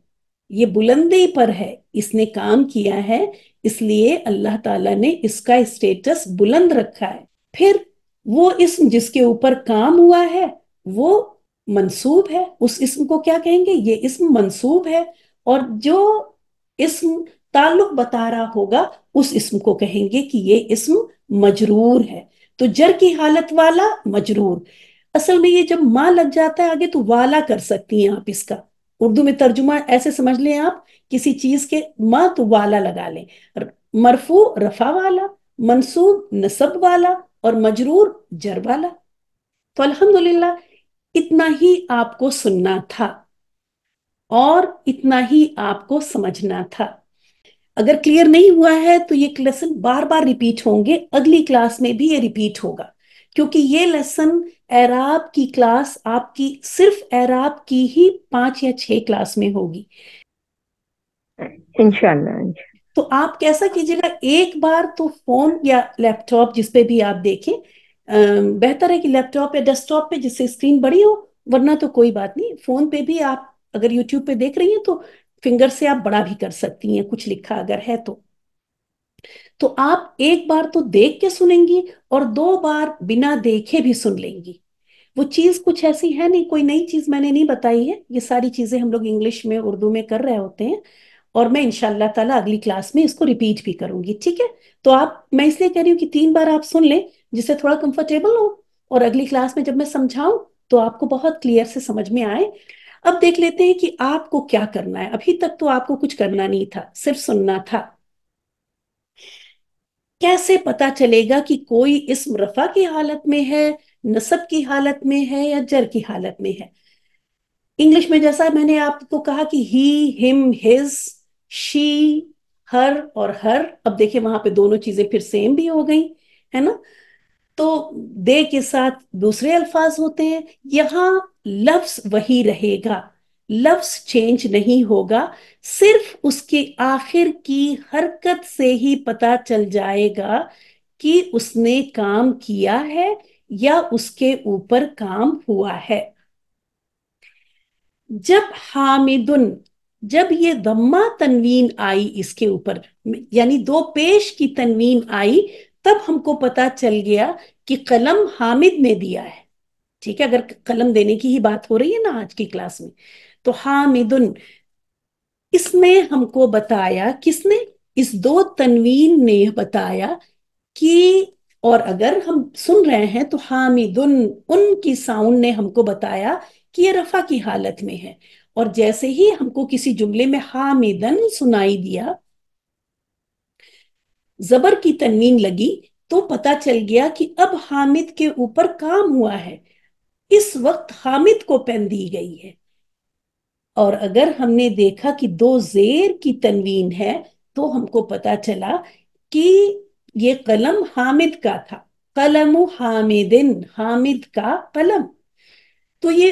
یہ بلندی پر ہے، اس نے کام کیا ہے، اس لیے اللہ تعالیٰ نے اس کا اسٹیٹس بلند رکھا ہے۔ پھر وہ اسم جس کے اوپر کام ہوا ہے وہ منصوب ہے، اس اسم کو کیا کہیں گے؟ یہ اسم منصوب ہے، اور جو اسم تعلق بتا رہا ہوگا اس اسم کو کہیں گے کہ یہ اسم مجرور ہے۔ تو جر کی حالت والا مجرور، اصل میں یہ جب ماں لگ جاتا ہے آگے تو والا کر سکتی ہیں آپ، اس کا اردو میں ترجمہ ایسے سمجھ لیں آپ، کسی چیز کے ماں تو والا لگا لیں، مرفوع رفع والا، منصوب نصب والا، اور مجرور جر والا۔ تو الحمدللہ اتنا ہی آپ کو سننا تھا اور اتنا ہی آپ کو سمجھنا تھا۔ اگر کلیئر نہیں ہوا ہے تو یہ لیسن بار بار ریپیٹ ہوں گے، اگلی کلاس میں بھی یہ ریپیٹ ہوگا، کیونکہ یہ لیسن اعراب کی کلاس آپ کی صرف اعراب کی ہی 5 یا 6 کلاس میں ہوگی انشاءاللہ۔ تو آپ کیسا کیجیے گا، ایک بار تو فون یا لیپ ٹاپ جس پہ بھی آپ دیکھیں، بہتر ہے کہ لیپ ٹاپ یا ڈیسک ٹاپ پہ جس سے اسکرین بڑی ہو، ورنہ تو کوئی بات نہیں، فون پہ بھی آپ اگر یوٹیوب پہ دیکھ رہی ہیں تو فنگر سے آپ بڑا بھی کر سکتی ہیں کچھ لکھا اگر ہے تو آپ ایک بار تو دیکھ کے سنیں گی اور 2 بار بنا دیکھے بھی سن لیں گی۔ وہ چیز کچھ ایسی ہے نہیں، کوئی نئی چیز میں نے نہیں بتائی ہے، یہ ساری چیزیں ہم لوگ انگلش میں اردو میں کر رہے ہوتے ہیں، اور میں انشاءاللہ تعالیٰ اگلی کلاس میں اس کو ریپیٹ بھی کروں گی، ٹھیک ہے؟ تو میں اس لیے کہہ رہی ہوں کہ 3 بار آپ سن لیں جس سے تھوڑا کمفرٹیبل ہو، اور اگلی کلاس میں جب میں سمجھاؤں تو آپ کو بہت کلیئر سے سمجھ میں آئے۔ اب دیکھ لیتے ہیں کہ آپ کو کیا کرنا ہے، ابھی تک تو آپ کو کچھ کرنا نہیں تھا، صرف سننا تھا۔ کیسے پتا چلے گا کہ کوئی اسم رفع کی حالت میں ہے، نصب کی حالت میں ہے یا جر کی حالت میں ہے؟ انگلش میں جیسا میں نے آپ کو کہا کہ ہی، ہم، ہز، شی، ہر اور ہر، اب دیکھیں وہاں پہ دونوں چیزیں پھر سیم بھی ہو گئی ہے نا. تو دے کے ساتھ دوسرے الفاظ ہوتے ہیں. یہاں لفظ وہی رہے گا، لفظ چینج نہیں ہوگا، صرف اس کے آخر کی حرکت سے ہی پتا چل جائے گا کہ اس نے کام کیا ہے یا اس کے اوپر کام ہوا ہے. جب حامدن، جب یہ ضمہ تنوین آئی اس کے اوپر، یعنی دو پیش کی تنوین آئی، تب ہم کو پتا چل گیا کہ قلم حامد نے دیا ہے. ٹھیک ہے، اگر قلم دینے کی ہی بات ہو رہی ہے نا آج کی کلاس میں، تو حامدن اس نے ہم کو بتایا، کس نے؟ اس دو تنوین نے بتایا کہ، اور اگر ہم سن رہے ہیں تو حامدن، ان کی ساؤنڈ نے ہم کو بتایا کہ یہ رفع کی حالت میں ہے. اور جیسے ہی ہم کو کسی جملے میں حامدن سنائی دیا، زبر کی تنوین لگی، تو پتا چل گیا کہ اب حامد کے اوپر کام ہوا ہے، اس وقت حامد کو پین دی گئی ہے. اور اگر ہم نے دیکھا کہ دو زیر کی تنوین ہے، تو ہم کو پتا چلا کہ یہ قلم حامد کا تھا. قلم حامدن، حامد کا قلم. تو یہ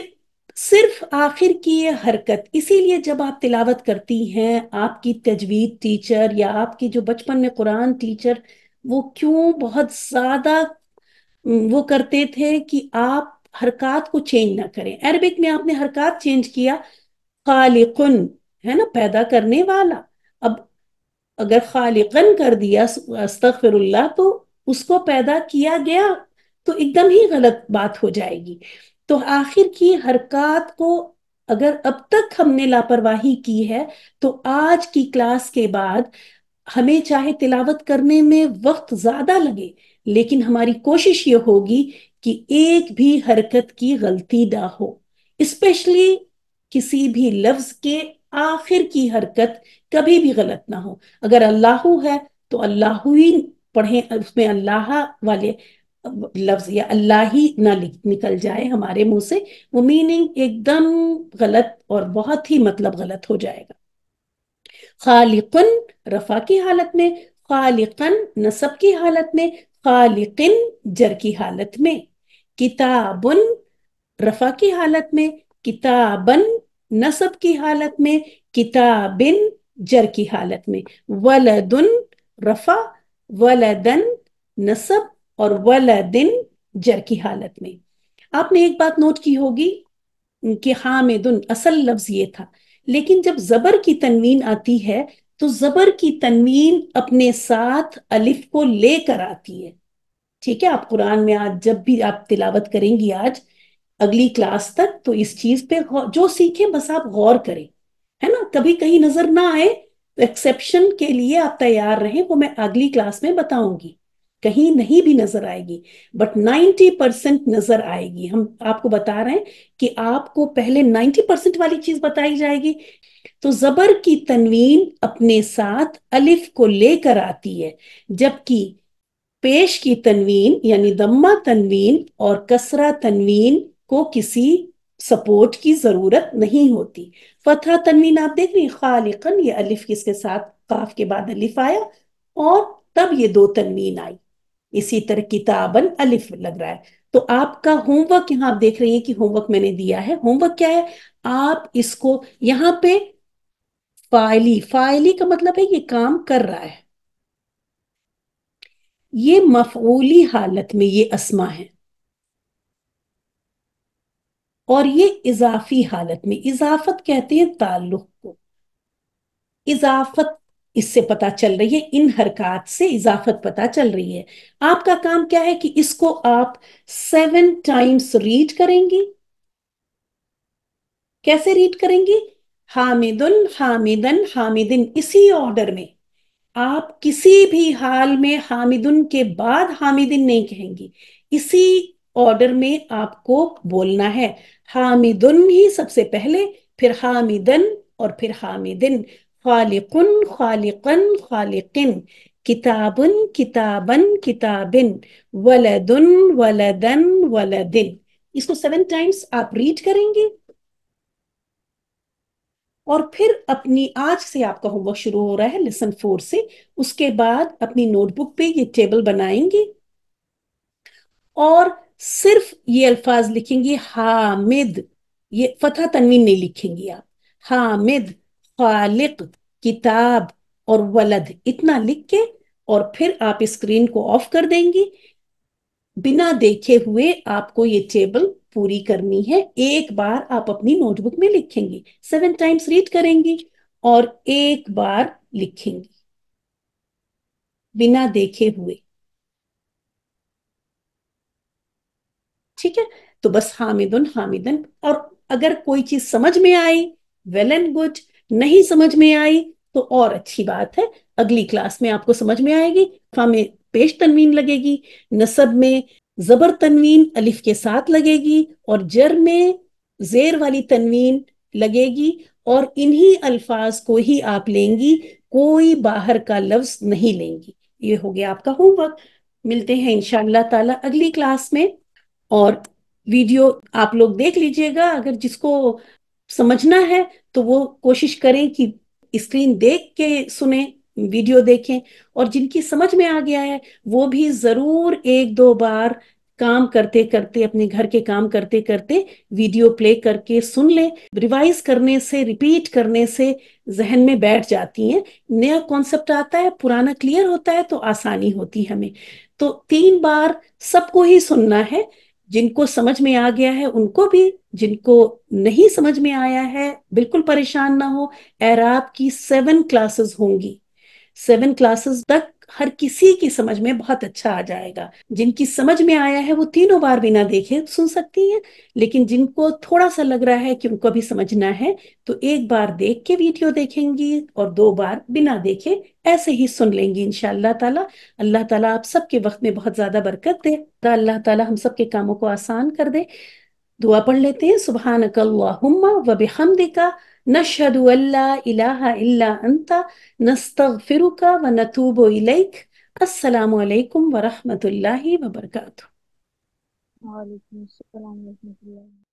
صرف آخر کی یہ حرکت، اسی لیے جب آپ تلاوت کرتی ہیں، آپ کی تجوید ٹیچر یا آپ کی جو بچپن میں قرآن ٹیچر، وہ کیوں بہت زیادہ وہ کرتے تھے کہ آپ حرکات کو چینج نہ کریں. عربک میں آپ نے حرکات چینج کیا، خالقن ہے نا، پیدا کرنے والا. اب اگر خالقن کر دیا استغفر اللہ، تو اس کو پیدا کیا گیا، تو ایک دم ہی غلط بات ہو جائے گی. تو آخر کی حرکات کو اگر اب تک ہم نے لاپرواہی کی ہے، تو آج کی کلاس کے بعد ہمیں چاہے تلاوت کرنے میں وقت زیادہ لگے، لیکن ہماری کوشش یہ ہوگی کہ ایک بھی حرکت کی غلطی نہ ہو، اسپیشلی کسی بھی لفظ کے آخر کی حرکت کبھی بھی غلط نہ ہو. اگر اللہ ہے تو اللہ ہی پڑھیں، اس میں اللہ والے لفظ یا اللہ ہی نہ نکل جائے ہمارے منہ سے، وہ میننگ ایک دم غلط اور بہت ہی مطلب غلط ہو جائے گا. خالقن رفع کی حالت میں، خالقن نصب کی حالت میں، خالقن جر کی حالت میں. کتابن رفع کی حالت میں، کتابن نصب کی حالت میں، کتابن جر کی حالت میں. ولدن رفع، ولدن نصب اور ولدن جر کی حالت میں. آپ نے ایک بات نوٹ کی ہوگی کہ حامدن اصل لفظ یہ تھا، لیکن جب زبر کی تنوین آتی ہے تو زبر کی تنوین اپنے ساتھ الف کو لے کر آتی ہے. ٹھیک ہے، آپ قرآن میں آج جب بھی آپ تلاوت کریں گی آج اگلی کلاس تک، تو اس چیز پہ جو سیکھیں بس آپ غور کریں، ہے نا. کبھی کہیں نظر نہ آئے تو ایکسیپشن کے لیے آپ تیار رہیں، وہ میں اگلی کلاس میں بتاؤں گی. کہیں نہیں بھی نظر آئے گی، بٹ 90% نظر آئے گی. ہم آپ کو بتا رہے ہیں کہ آپ کو پہلے 90% والی چیز بتائی جائے گی. تو زبر کی تنوین اپنے ساتھ الف کو لے کر آتی ہے، جبکہ پیش کی تنوین یعنی ضمہ تنوین اور کسرہ تنوین کو کسی سپورٹ کی ضرورت نہیں ہوتی. فتحہ تنوین آپ دیکھ رہی ہیں، خالقن یہ الف کس کے ساتھ، قاف کے بعد الف آیا اور تب یہ دو تنوین آئی. اسی طرح کتابن الف لگ رہا ہے. تو آپ کا ہوم ورک یہاں آپ دیکھ رہی ہیں کہ ہوم ورک میں نے دیا ہے. ہوم ورک کیا ہے؟ آپ اس کو یہاں پہ فاعلی، فاعلی کا مطلب ہے یہ کام کر رہا ہے. یہ مفعولی حالت میں یہ اسما ہے، اور یہ اضافی حالت میں، اضافت کہتے ہیں تعلق کو. اضافت اس سے پتا چل رہی ہے، ان حرکات سے اضافت پتا چل رہی ہے. آپ کا کام کیا ہے کہ اس کو آپ 7 ٹائمز ریڈ کریں گی. کیسے ریڈ کریں گی؟ حامدن، حامدن، حامدن، اسی آرڈر میں. آپ کسی بھی حال میں حامدن کے بعد حامدن نہیں کہیں گی، اسی آرڈر میں آپ کو بولنا ہے. حامدن ہی سب سے پہلے، پھر حامدن اور پھر حامدن. خالقن، خالقن، خالقن. کتابن، کتابن، کتابن. ولدن، ولدن، ولدن. اس کو 7 ٹائمز آپ ریڈ کریں گے. اور پھر اپنی آج سے آپ کا ہوم ورک شروع ہو رہا ہے لیسن 4 سے. اس کے بعد اپنی نوٹ بک پہ یہ ٹیبل بنائیں گی اور صرف یہ الفاظ لکھیں گی حامد. یہ فتح تنوین نہیں لکھیں گی آپ. حامد، خالق، کتاب اور ولد اتنا لکھ کے اور پھر آپ اسکرین کو آف کر دیں گی. بنا دیکھے ہوئے آپ کو یہ ٹیبل پوری کرنی ہے. ایک بار آپ اپنی نوٹ بک میں لکھیں گی، 7 ٹائمز ریڈ کریں گی اور ایک بار لکھیں گی بنا دیکھے ہوئے. ٹھیک ہے؟ تو بس حامدن حامدن. اور اگر کوئی چیز سمجھ میں آئی ویل اینڈ گڈ، نہیں سمجھ میں آئی تو اور اچھی بات ہے، اگلی کلاس میں آپ کو سمجھ میں آئے گی. فا میں پیش تنوین لگے گی، نصب میں زبر تنوین الف کے ساتھ لگے گی اور جر میں زیر والی تنوین لگے گی اور انہی الفاظ کو ہی آپ لیں گی، کوئی باہر کا لفظ نہیں لیں گی. یہ ہو گیا آپ کا ہوم ورک. ملتے ہیں انشاءاللہ تعالی اگلی کلاس میں. اور ویڈیو آپ لوگ دیکھ لیجئے گا، اگر جس کو سمجھنا ہے تو وہ کوشش کریں کہ اسکرین دیکھ کے سنیں، ویڈیو دیکھیں. اور جن کی سمجھ میں آ گیا ہے وہ بھی ضرور ایک دو بار کام کرتے کرتے، اپنے گھر کے کام کرتے کرتے ویڈیو پلے کر کے سن لیں. ریوائز کرنے سے، ریپیٹ کرنے سے ذہن میں بیٹھ جاتی ہیں. نیا کانسیپٹ آتا ہے، پرانا کلیئر ہوتا ہے تو آسانی ہوتی ہے ہمیں. تو 3 بار سب کو ہی سننا ہے. جن کو سمجھ میں آ گیا ہے ان کو بھی، جن کو نہیں سمجھ میں آیا ہے بالکل پریشان نہ ہو. اعراب کی 7 کلاسز ہوں گی، 7 کلاسز تک ہر کسی کی سمجھ میں بہت اچھا آ جائے گا. جن کی سمجھ میں آیا ہے وہ تینوں بار بنا دیکھے سن سکتی ہیں، لیکن جن کو تھوڑا سا لگ رہا ہے کہ ان کو بھی سمجھنا ہے تو ایک بار دیکھ کے ویڈیو دیکھیں گی اور 2 بار بنا دیکھے ایسے ہی سن لیں گی انشاءاللہ تعالی. اللہ تعالیٰ آپ سب کے وقت میں بہت زیادہ برکت دے. اللہ تعالیٰ ہم سب کے کاموں کو آسان کر دے. دعا پڑھ لیتے ہیں. سبحانک اللہم و بحمدک نشہد ان لا الہ الا انت نستغفرک و نتوب الیک. السلام علیکم ورحمۃ اللہ وبرکاتہ. وعلیکم السلام ورحمۃ اللہ.